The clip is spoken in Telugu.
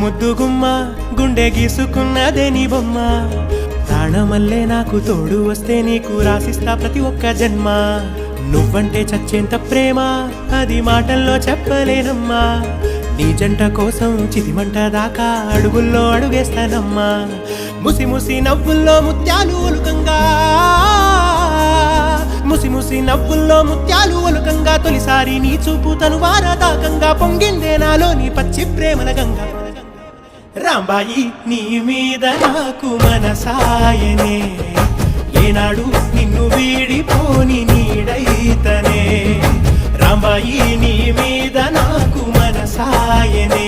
ముద్దు గుమ్మ గుండె గీసుకున్నదే నీ బొమ్మ ప్రాణమల్లే నాకు తోడు వస్తే నీకు రాసిస్తా ప్రతి ఒక్క జన్మ నువ్వంటే చచ్చేంత ప్రేమ అది మాటల్లో చెప్పలేనమ్మా నీ జంట కోసం చితిమంట దాకా అడుగుల్లో అడుగేస్తానమ్మా ముసి ముసి నవ్వుల్లో ముత్యాలు ఒలుకంగా ముసి ముసి నవ్వుల్లో ముత్యాలు ఒలుకంగా తొలిసారి నీ చూపు తను వారదాకంగా పొంగిందే నాలో నీ పచ్చి ప్రేమల గంగా రాంబాయి నీ మీద నాకు మనసాయనే ఏనాడు నిన్ను వీడిపోని నీడైతనే రాంబాయి నీ మీద నాకు మనసాయనే